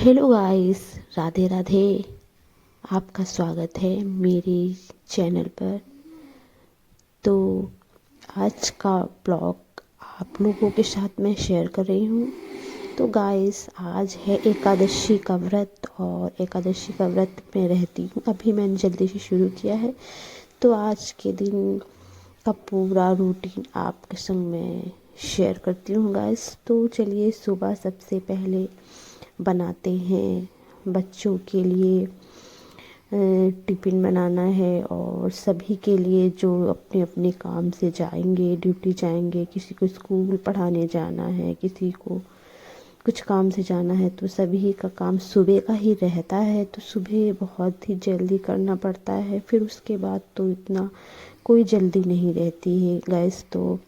Hello guys, Radhe Radhe. आपका स्वागत है मेरे चैनल पर। तो आज का ब्लॉग आप लोगों के साथ मैं शेयर कर रही हूँ। तो गाइस, आज है एकादशी का व्रत और एकादशी का व्रत मैं रहती हूँ। अभी मैंने जल्दी से शुरू किया है, तो आज के दिन का पूरा रूटीन आपके संग मैं शेयर करती हूँ गाइस। तो चलिए, सुबह सबसे पहले बनाते हैं बच्चों के लिए टिफ़िन बनाना है, और सभी के लिए जो अपने अपने काम से जाएंगे, ड्यूटी जाएंगे। किसी को स्कूल पढ़ाने जाना है, किसी को कुछ काम से जाना है, तो सभी का काम सुबह का ही रहता है। तो सुबह बहुत ही जल्दी करना पड़ता है, फिर उसके बाद तो इतना कोई जल्दी नहीं रहती है गैस। तो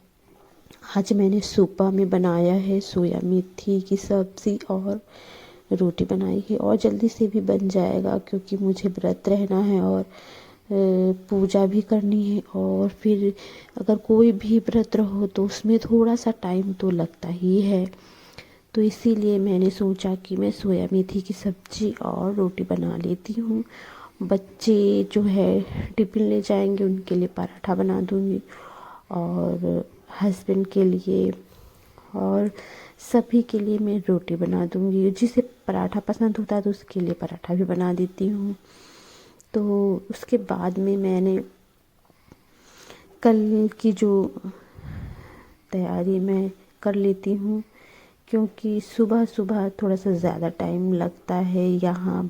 आज मैंने सुबह में बनाया है सोया मेथी की सब्ज़ी और रोटी बनाई है, और जल्दी से भी बन जाएगा क्योंकि मुझे व्रत रहना है और पूजा भी करनी है। और फिर अगर कोई भी व्रत रहो तो उसमें थोड़ा सा टाइम तो लगता ही है। तो इसीलिए मैंने सोचा कि मैं सोया मेथी की सब्ज़ी और रोटी बना लेती हूँ। बच्चे जो है टिफ़िन ले जाएंगे, उनके लिए पराठा बना दूँगी, और हस्बैंड के लिए और सभी के लिए मैं रोटी बना दूँगी। जिसे पराठा पसंद होता है तो उसके लिए पराठा भी बना देती हूँ। तो उसके बाद में मैंने कल की जो तैयारी मैं कर लेती हूँ, क्योंकि सुबह सुबह थोड़ा सा ज़्यादा टाइम लगता है। यहाँ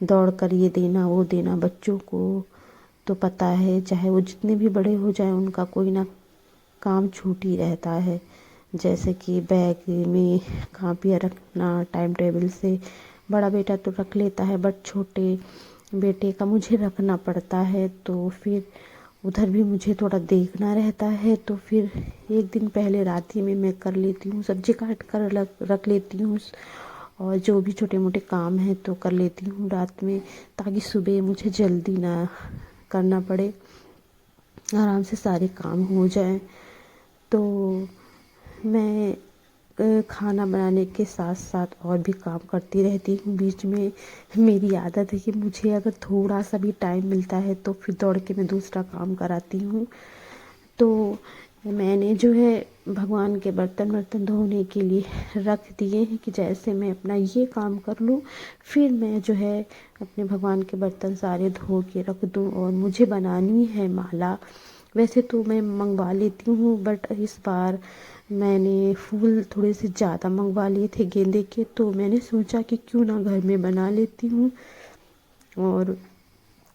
दौड़ कर ये देना वो देना बच्चों को, तो पता है चाहे वो जितने भी बड़े हो जाएं, उनका कोई ना काम छूट ही रहता है। जैसे कि बैग में कापियाँ रखना टाइम टेबल से। बड़ा बेटा तो रख लेता है, बट छोटे बेटे का मुझे रखना पड़ता है, तो फिर उधर भी मुझे थोड़ा देखना रहता है। तो फिर एक दिन पहले रात ही में मैं कर लेती हूँ, सब्जी काट कर रख लेती हूँ, और जो भी छोटे मोटे काम हैं तो कर लेती हूँ रात में, ताकि सुबह मुझे जल्दी ना करना पड़े, आराम से सारे काम हो जाएं। तो मैं खाना बनाने के साथ साथ और भी काम करती रहती हूँ बीच में। मेरी आदत है कि मुझे अगर थोड़ा सा भी टाइम मिलता है तो फिर दौड़ के मैं दूसरा काम कराती हूँ। तो मैंने जो है भगवान के बर्तन धोने के लिए रख दिए हैं, कि जैसे मैं अपना ये काम कर लूँ, फिर मैं जो है अपने भगवान के बर्तन सारे धो के रख दूँ। और मुझे बनानी है माला। वैसे तो मैं मंगवा लेती हूँ, बट इस बार मैंने फूल थोड़े से ज़्यादा मंगवा लिए थे गेंदे के, तो मैंने सोचा कि क्यों ना घर में बना लेती हूँ। और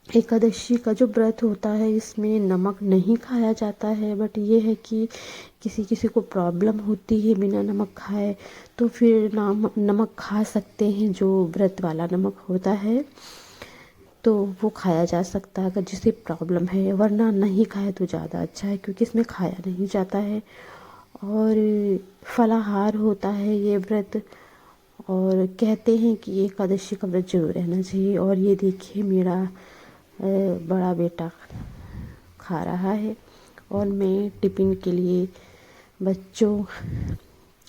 एकादशी का जो व्रत होता है, इसमें नमक नहीं खाया जाता है, बट ये है कि किसी किसी को प्रॉब्लम होती है बिना नमक खाए, तो फिर नमक खा सकते हैं। जो व्रत वाला नमक होता है तो वो खाया जा सकता है अगर जिसे प्रॉब्लम है, वरना नहीं खाए तो ज़्यादा अच्छा है, क्योंकि इसमें खाया नहीं जाता है। और फलाहार होता है ये व्रत, और कहते हैं कि ये एकादशी का व्रत जरूर रहना चाहिए। और ये देखिए, मेरा बड़ा बेटा खा रहा है, और मैं टिफ़िन के लिए बच्चों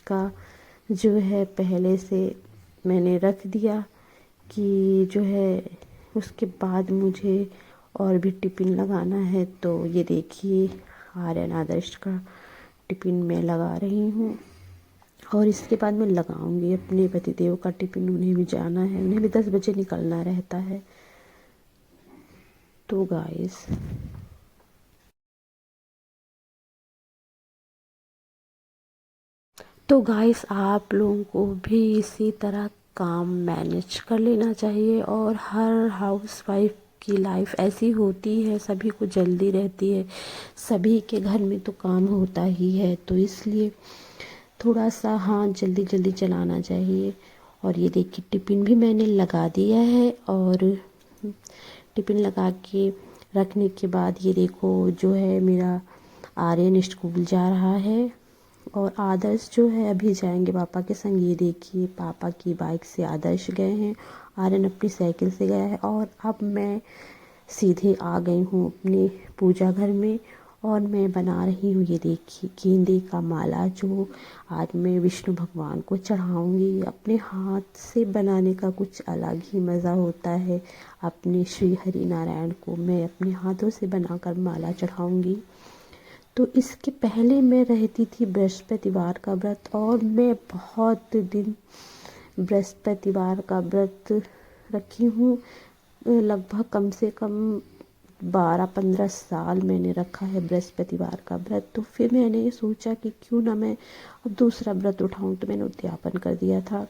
का जो है पहले से मैंने रख दिया, कि जो है उसके बाद मुझे और भी टिफ़िन लगाना है। तो ये देखिए, आर्यन आदर्श का टिफ़िन मैं लगा रही हूँ, और इसके बाद मैं लगाऊंगी अपने पतिदेव का टिफ़िन। उन्हें भी जाना है, उन्हें भी 10 बजे निकलना रहता है। तो गाइस, आप लोगों को भी इसी तरह काम मैनेज कर लेना चाहिए। और हर हाउस वाइफ की लाइफ ऐसी होती है, सभी को जल्दी रहती है, सभी के घर में तो काम होता ही है, तो इसलिए थोड़ा सा हाँ जल्दी जल्दी चलाना चाहिए। और ये देखिए, टिफ़िन भी मैंने लगा दिया है, और टिफ़िन लगा के रखने के बाद ये देखो, जो है मेरा आर्यन स्कूल जा रहा है, और आदर्श जो है अभी जाएंगे पापा के संग। ये देखिए, पापा की बाइक से आदर्श गए हैं, आर्यन अपनी साइकिल से गया है, और अब मैं सीधे आ गई हूँ अपने पूजा घर में। और मैं बना रही हूँ, ये देखिए, गेंदे का माला, जो आज मैं विष्णु भगवान को चढ़ाऊँगी। अपने हाथ से बनाने का कुछ अलग ही मज़ा होता है। अपने श्री हरि नारायण को मैं अपने हाथों से बनाकर माला चढ़ाऊँगी। तो इसके पहले मैं रहती थी बृहस्पतिवार का व्रत, और मैं बहुत दिन बृहस्पतिवार का व्रत रखी हूँ। लगभग कम से कम 12-15 साल मैंने रखा है बृहस्पतिवार का व्रत। तो फिर मैंने सोचा कि क्यों ना मैं अब दूसरा व्रत उठाऊं, तो मैंने उद्यापन कर दिया था।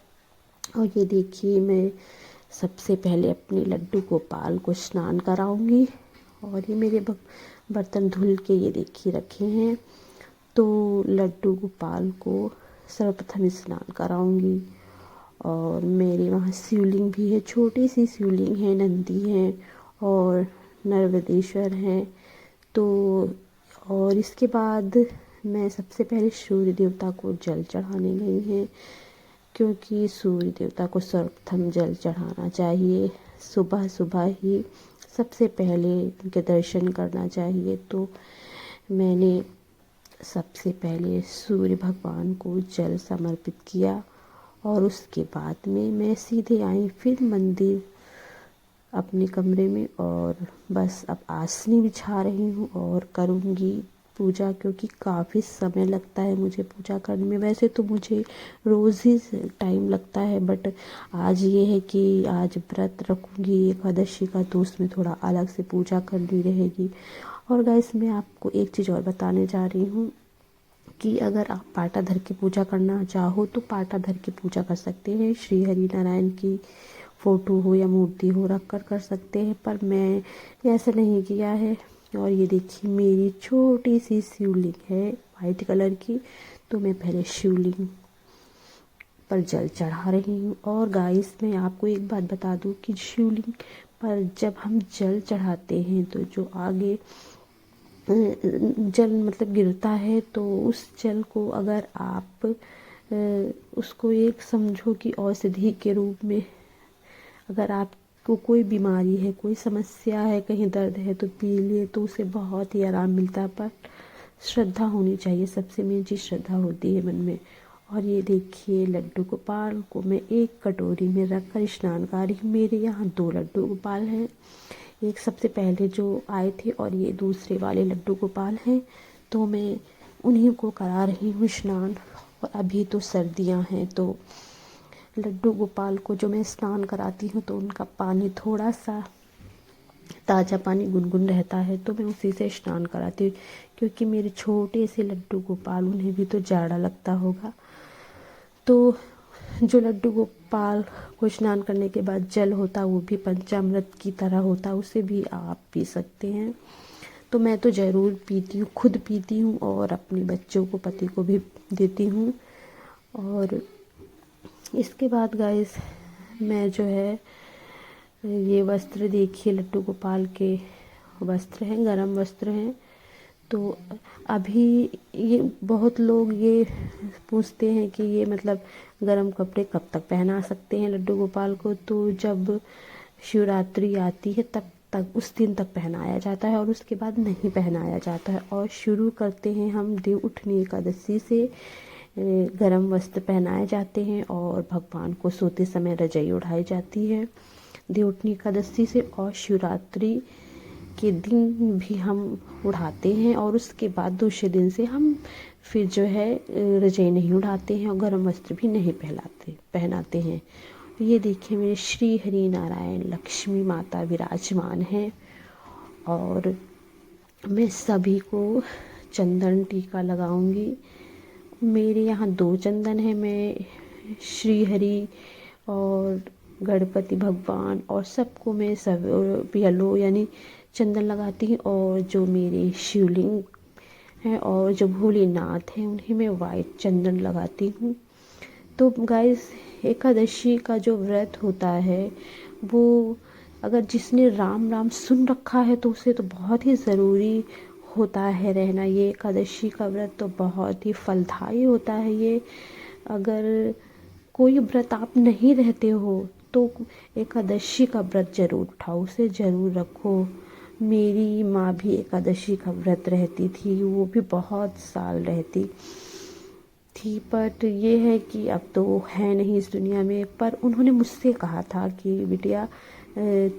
और ये देखिए, मैं सबसे पहले अपने लड्डू गोपाल को स्नान कराऊंगी। और ये मेरे बर्तन धुल के ये देखिए रखे हैं। तो लड्डू गोपाल को सर्वप्रथम स्नान कराऊंगी। और मेरे वहाँ शिवलिंग भी है, छोटी सी शिवलिंग है, नंदी है और नर्मदेश्वर हैं। तो और इसके बाद मैं सबसे पहले सूर्य देवता को जल चढ़ाने गई हैं, क्योंकि सूर्य देवता को सर्वप्रथम जल चढ़ाना चाहिए। सुबह सुबह ही सबसे पहले उनके दर्शन करना चाहिए। तो मैंने सबसे पहले सूर्य भगवान को जल समर्पित किया, और उसके बाद में मैं सीधे आई फिर मंदिर अपने कमरे में। और बस अब आसनी बिछा रही हूँ और करूँगी पूजा, क्योंकि काफ़ी समय लगता है मुझे पूजा करने में। वैसे तो मुझे रोज़ ही टाइम लगता है, बट आज ये है कि आज व्रत रखूँगी एकादशी का, तो उसमें थोड़ा अलग से पूजा करनी रहेगी। और गाइस, मैं आपको एक चीज़ और बताने जा रही हूँ कि अगर आप पाटा धर के पूजा करना चाहो तो पाटा धर के पूजा कर सकते हैं। श्री हरि नारायण की फ़ोटो हो या मूर्ति हो रख कर सकते हैं, पर मैं ऐसा नहीं किया है। और ये देखिए, मेरी छोटी सी शिवलिंग है वाइट कलर की। तो मैं पहले शिवलिंग पर जल चढ़ा रही हूँ। और गाइस, मैं आपको एक बात बता दूँ कि शिवलिंग पर जब हम जल चढ़ाते हैं तो जो आगे जल मतलब गिरता है, तो उस जल को अगर आप उसको एक समझो कि औषधि के रूप में, अगर आपको कोई बीमारी है, कोई समस्या है, कहीं दर्द है, तो पी लिए तो उसे बहुत ही आराम मिलता है। पर श्रद्धा होनी चाहिए, सबसे मेन चीज़ श्रद्धा होती है मन में। और ये देखिए, लड्डू गोपाल को मैं एक कटोरी में रख कर स्नान करा रही हूँ। मेरे यहाँ 2 लड्डू गोपाल हैं, एक सबसे पहले जो आए थे और ये दूसरे वाले लड्डू गोपाल हैं। तो मैं उन्हीं को करा रही हूँ स्नान। और अभी तो सर्दियाँ हैं, तो लड्डू गोपाल को जो मैं स्नान कराती हूँ तो उनका पानी थोड़ा सा ताज़ा पानी गुनगुन रहता है, तो मैं उसी से स्नान कराती हूँ, क्योंकि मेरे छोटे से लड्डू गोपाल, उन्हें भी तो जाड़ा लगता होगा। तो जो लड्डू गोपाल को स्नान करने के बाद जल होता, वो भी पंचामृत की तरह होता, उसे भी आप पी सकते हैं। तो मैं तो ज़रूर पीती हूँ, खुद पीती हूँ और अपने बच्चों को, पति को भी देती हूँ। और इसके बाद गाइस, मैं जो है ये वस्त्र देखिए, लड्डू गोपाल के वस्त्र हैं, गरम वस्त्र हैं। तो अभी ये बहुत लोग ये पूछते हैं कि ये मतलब गरम कपड़े कब तक पहना सकते हैं लड्डू गोपाल को। तो जब शिवरात्रि आती है तब तक, उस दिन तक पहनाया जाता है, और उसके बाद नहीं पहनाया जाता है। और शुरू करते हैं हम देव उठनी एकादशी से। गरम वस्त्र पहनाए जाते हैं और भगवान को सोते समय रजाई उठाई जाती है देव उठनी एकादशी से। और शिवरात्रि के दिन भी हम उठाते हैं, और उसके बाद दूसरे दिन से हम फिर जो है रजाई नहीं उठाते हैं और गर्म वस्त्र भी नहीं पहनाते हैं। ये देखिए, मेरे श्री हरि नारायण लक्ष्मी माता विराजमान हैं। और मैं सभी को चंदन टीका लगाऊंगी। मेरे यहाँ 2 चंदन है, मैं श्री हरि और गणपति भगवान और सबको मैं सब येलो यानी चंदन लगाती हूँ। और जो मेरे शिवलिंग हैं और जो भोलेनाथ हैं, उन्हें मैं वाइट चंदन लगाती हूँ। तो गाइस, एकादशी का जो व्रत होता है, वो अगर जिसने राम राम सुन रखा है तो उसे तो बहुत ही ज़रूरी होता है रहना। ये एकादशी का व्रत तो बहुत ही फलदायी होता है। ये अगर कोई व्रत आप नहीं रहते हो तो एकादशी का व्रत जरूर उठाओ, उसे ज़रूर रखो। मेरी माँ भी एकादशी का व्रत रहती थी, वो भी बहुत साल रहती थी। बट ये है कि अब तो वो है नहीं इस दुनिया में। पर उन्होंने मुझसे कहा था कि बिटिया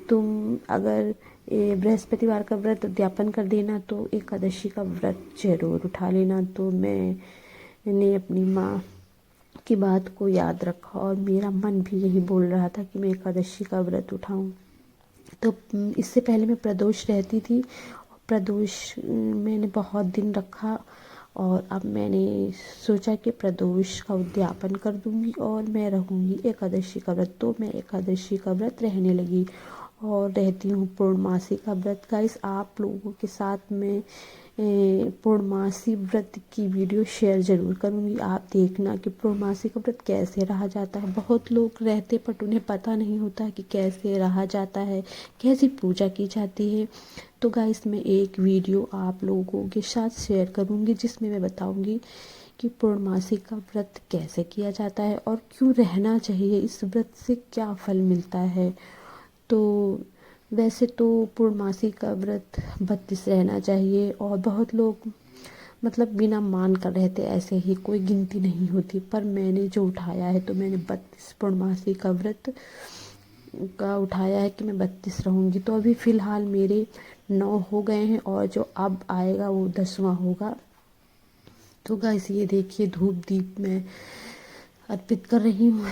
तुम अगर बृहस्पतिवार का व्रत उद्यापन कर देना तो एकादशी का व्रत जरूर उठा लेना। तो मैंने अपनी माँ की बात को याद रखा और मेरा मन भी यही बोल रहा था कि मैं एकादशी का व्रत उठाऊं। तो इससे पहले मैं प्रदोष रहती थी। प्रदोष मैंने बहुत दिन रखा और अब मैंने सोचा कि प्रदोष का उद्यापन कर दूंगी और मैं रहूंगी एकादशी का व्रत। तो मैं एकादशी का व्रत रहने लगी और रहती हूँ पूर्णमासी का व्रत। गाइस, आप लोगों के साथ मैं पूर्णमासी व्रत की वीडियो शेयर ज़रूर करूँगी। आप देखना कि पूर्णमासी का व्रत कैसे रहा जाता है। बहुत लोग रहते बट उन्हें पता नहीं होता कि कैसे रहा जाता है, कैसी पूजा की जाती है। तो गाइस, मैं एक वीडियो आप लोगों के साथ शेयर करूँगी जिसमें मैं बताऊँगी कि पूर्णमासी का व्रत कैसे किया जाता है और क्यों रहना चाहिए, इस व्रत से क्या फल मिलता है। तो वैसे तो पूर्णमासी का व्रत 32 रहना चाहिए और बहुत लोग मतलब बिना मान कर रहते, ऐसे ही कोई गिनती नहीं होती। पर मैंने जो उठाया है तो मैंने 32 पूर्णमासी का व्रत का उठाया है कि मैं 32 रहूँगी। तो अभी फ़िलहाल मेरे 9 हो गए हैं और जो अब आएगा वो 10वां होगा। तो गाइस, ये देखिए धूप दीप में अर्पित कर रही हूँ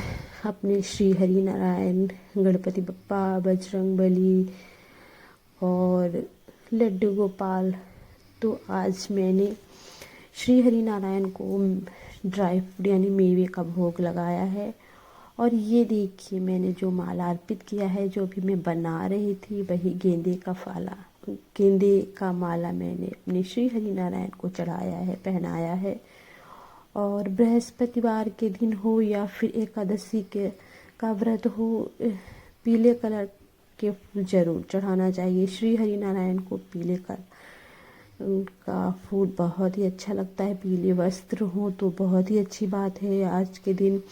अपने श्री हरि नारायण, गणपति बप्पा, बजरंग बली और लड्डू गोपाल। तो आज मैंने श्री हरि नारायण को ड्राई फ्रूट यानी मेवे का भोग लगाया है। और ये देखिए मैंने जो माला अर्पित किया है, जो भी मैं बना रही थी वही गेंदे का माला मैंने अपने श्री हरि नारायण को चढ़ाया है, पहनाया है। और बृहस्पतिवार के दिन हो या फिर एकादशी के का व्रत हो, पीले कलर के फूल जरूर चढ़ाना चाहिए। श्री हरि नारायण को पीले कलर का फूल बहुत ही अच्छा लगता है। पीले वस्त्र हो तो बहुत ही अच्छी बात है। आज के दिन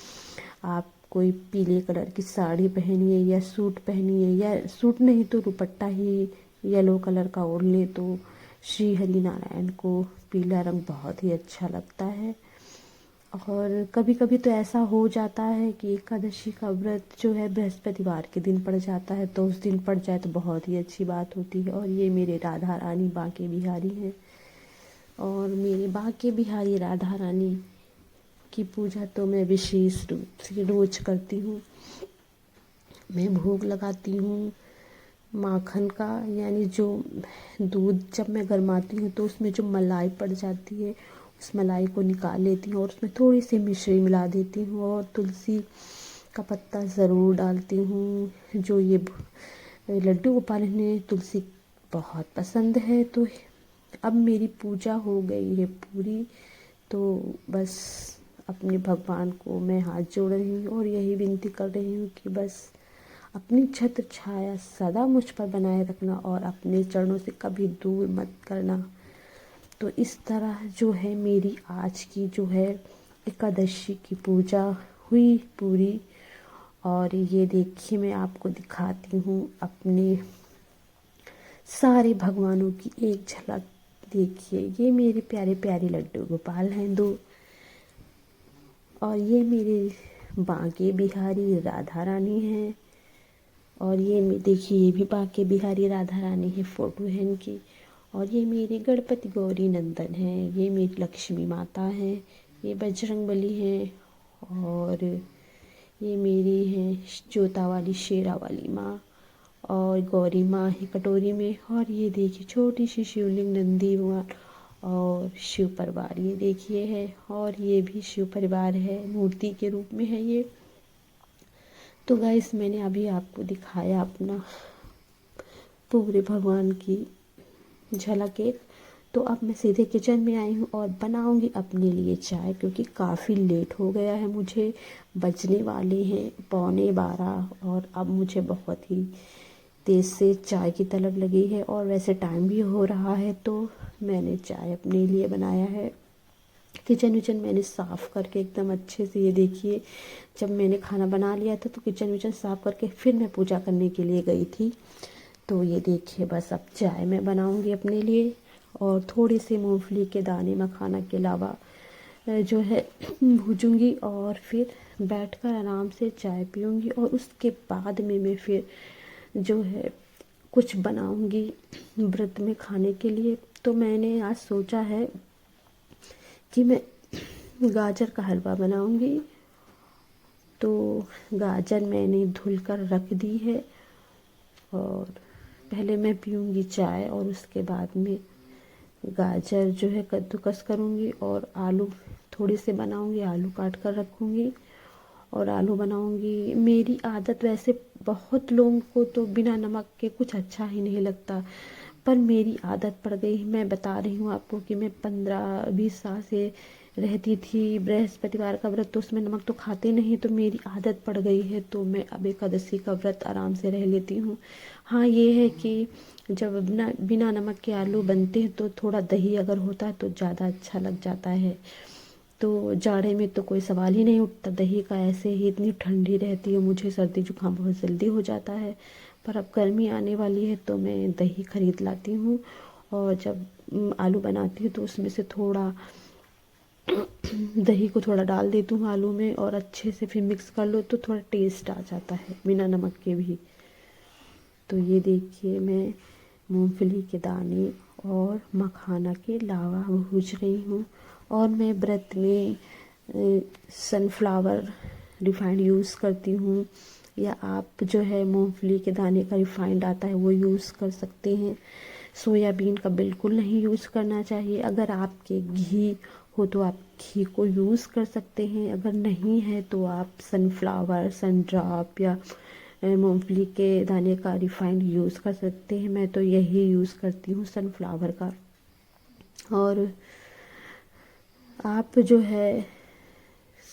आप कोई पीले कलर की साड़ी पहनिए या सूट पहनिए, या सूट नहीं तो दुपट्टा ही येलो कलर का ओढ़ ले, तो श्री हरि नारायण को पीला रंग बहुत ही अच्छा लगता है। और कभी कभी तो ऐसा हो जाता है कि एकादशी का व्रत जो है बृहस्पतिवार के दिन पड़ जाता है, तो उस दिन पड़ जाए तो बहुत ही अच्छी बात होती है। और ये मेरे राधा रानी बांके बिहारी हैं और मेरे बांके बिहारी राधा रानी की पूजा तो मैं विशेष रूप से रोज करती हूँ। मैं भोग लगाती हूँ माखन का, यानी जो दूध जब मैं गरमाती हूँ तो उसमें जो मलाई पड़ जाती है उस मलाई को निकाल लेती हूँ और उसमें थोड़ी सी मिश्री मिला देती हूँ और तुलसी का पत्ता ज़रूर डालती हूँ। जो ये लड्डू गोपाल ने तुलसी बहुत पसंद है। तो अब मेरी पूजा हो गई है पूरी, तो बस अपने भगवान को मैं हाथ जोड़ रही हूँ और यही विनती कर रही हूँ कि बस अपनी छत्र छाया सदा मुझ पर बनाए रखना और अपने चरणों से कभी दूर मत करना। तो इस तरह जो है मेरी आज की जो है एकादशी की पूजा हुई पूरी। और ये देखिए मैं आपको दिखाती हूँ अपने सारे भगवानों की एक झलक। देखिए ये मेरे प्यारे प्यारे लड्डू गोपाल हैं दो, और ये मेरे बांके बिहारी राधा रानी हैं। और ये देखिए ये भी बांके बिहारी राधा रानी है, फोटो है इनकी। और ये मेरे गणपति गौरी नंदन हैं, ये मेरी लक्ष्मी माता हैं, ये बजरंग बली हैं और ये मेरी हैं जोता वाली शेरा वाली माँ और गौरी माँ है कटोरी में। और ये देखिए छोटी सी शिवलिंग नंदी और शिव परिवार ये देखिए है, और ये भी शिव परिवार है, मूर्ति के रूप में है ये। तो गाइस मैंने अभी आपको दिखाया अपना पूरे भगवान की झलक एक। तो अब मैं सीधे किचन में आई हूँ और बनाऊंगी अपने लिए चाय, क्योंकि काफ़ी लेट हो गया है, मुझे बजने वाले हैं 11:15 और अब मुझे बहुत ही तेज़ से चाय की तलब लगी है और वैसे टाइम भी हो रहा है। तो मैंने चाय अपने लिए बनाया है। किचन विचन मैंने साफ़ करके एकदम अच्छे से, ये देखिए जब मैंने खाना बना लिया था तो किचन विचन साफ़ करके फिर मैं पूजा करने के लिए गई थी। तो ये देखिए बस अब चाय मैं बनाऊंगी अपने लिए, और थोड़े से मूंगफली के दाने मखाना के अलावा जो है भूजूंगी, और फिर बैठकर आराम से चाय पीऊंगी। और उसके बाद में मैं फिर जो है कुछ बनाऊंगी व्रत में खाने के लिए। तो मैंने आज सोचा है कि मैं गाजर का हलवा बनाऊंगी। तो गाजर मैंने धुलकर रख दी है, और पहले मैं पीऊंगी चाय और उसके बाद में गाजर जो है कद्दूकस करूंगी, और आलू थोड़े से बनाऊंगी, आलू काट कर रखूंगी और आलू बनाऊंगी। मेरी आदत वैसे बहुत लोगों को तो बिना नमक के कुछ अच्छा ही नहीं लगता, पर मेरी आदत पड़ गई। मैं बता रही हूँ आपको कि मैं 15-20 साल से रहती थी बृहस्पतिवार का व्रत, तो उसमें नमक तो खाते नहीं, तो मेरी आदत पड़ गई है। तो मैं अब एकादशी का व्रत आराम से रह लेती हूँ। हाँ ये है कि जब बिना नमक के आलू बनते हैं तो थोड़ा दही अगर होता है तो ज़्यादा अच्छा लग जाता है। तो जाड़े में तो कोई सवाल ही नहीं उठता दही का, ऐसे ही इतनी ठंडी रहती है, मुझे सर्दी जुकाम बहुत जल्दी हो जाता है। पर अब गर्मी आने वाली है तो मैं दही खरीद लाती हूँ, और जब आलू बनाती हूँ तो उसमें से थोड़ा दही को थोड़ा डाल देती हूँ आलू में, और अच्छे से फिर मिक्स कर लो तो थोड़ा टेस्ट आ जाता है बिना नमक के भी। तो ये देखिए मैं मूंगफली के दाने और मखाना के लावा भूज रही हूँ। और मैं व्रत में सनफ्लावर रिफाइंड यूज़ करती हूँ, या आप जो है मूंगफली के दाने का रिफाइंड आता है वो यूज़ कर सकते हैं। सोयाबीन का बिल्कुल नहीं यूज़ करना चाहिए। अगर आपके घी हो तो आप घी को यूज़ कर सकते हैं, अगर नहीं है तो आप सनफ्लावर, सनड्रॉप या मूंगफली के दाने का रिफाइंड यूज़ कर सकते हैं। मैं तो यही यूज़ करती हूँ सनफ्लावर का। और आप जो है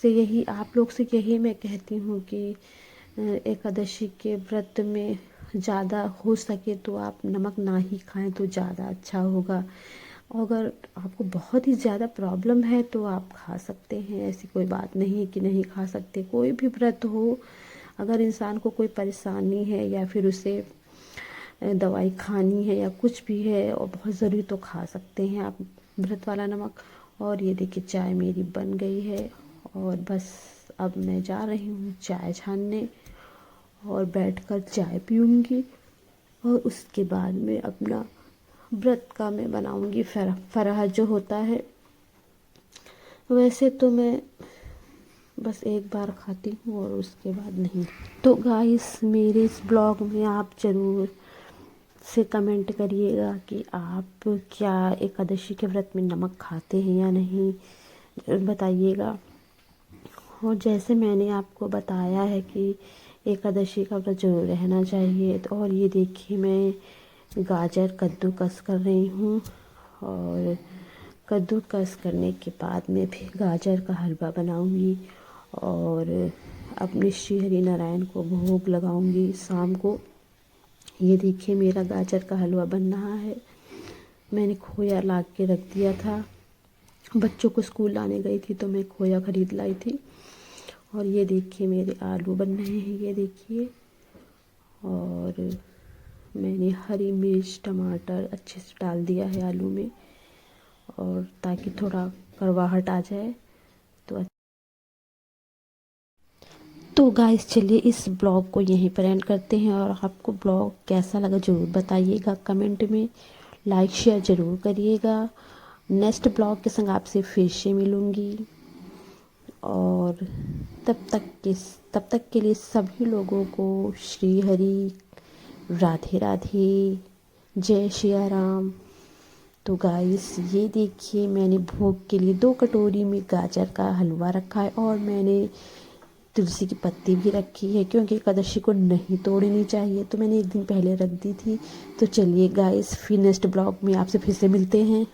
से यही आप लोग से यही मैं कहती हूँ कि एकादशी के व्रत में ज़्यादा हो सके तो आप नमक ना ही खाएं तो ज़्यादा अच्छा होगा। अगर आपको बहुत ही ज़्यादा प्रॉब्लम है तो आप खा सकते हैं, ऐसी कोई बात नहीं है कि नहीं खा सकते। कोई भी व्रत हो, अगर इंसान को कोई परेशानी है या फिर उसे दवाई खानी है या कुछ भी है और बहुत ज़रूरी, तो खा सकते हैं आप व्रत वाला नमक। और ये देखिए चाय मेरी बन गई है, और बस अब मैं जा रही हूँ चाय छानने, और बैठकर चाय पीऊँगी, और उसके बाद में अपना व्रत का मैं बनाऊँगी फराह जो होता है। वैसे तो मैं बस एक बार खाती हूँ और उसके बाद नहीं। तो गाइस मेरे इस ब्लॉग में आप ज़रूर से कमेंट करिएगा कि आप क्या एकादशी के व्रत में नमक खाते हैं या नहीं, ज़रूर बताइएगा। और जैसे मैंने आपको बताया है कि एकादशी का व्रत जरूर रहना चाहिए। तो और ये देखिए मैं गाजर कद्दूकस कर रही हूँ, और कद्दूकस करने के बाद में फिर गाजर का हलवा बनाऊँगी, और अपने श्री हरि नारायण को भोग लगाऊंगी शाम को। ये देखिए मेरा गाजर का हलवा बन रहा है। मैंने खोया ला के रख दिया था, बच्चों को स्कूल लाने गई थी तो मैं खोया ख़रीद लाई थी। और ये देखिए मेरे आलू बन रहे हैं, ये देखिए। और मैंने हरी मिर्च टमाटर अच्छे से डाल दिया है आलू में, और ताकि थोड़ा कड़वाहट आ जाए। तो गाइस चलिए इस ब्लॉग को यहीं पर एंड करते हैं, और आपको ब्लॉग कैसा लगा ज़रूर बताइएगा कमेंट में, लाइक शेयर ज़रूर करिएगा। नेक्स्ट ब्लॉग के संग आपसे फिर से मिलूँगी, और तब तक के लिए सभी लोगों को श्री हरि राधे राधे, जय सिया राम। तो गाइस ये देखिए मैंने भोग के लिए 2 कटोरी में गाजर का हलवा रखा है, और मैंने तुलसी की पत्ती भी रखी है क्योंकि एकादशी को नहीं तोड़नी चाहिए, तो मैंने एक दिन पहले रख दी थी। तो चलिए गाइस फिर नेक्स्ट ब्लॉग में आपसे फिर से मिलते हैं।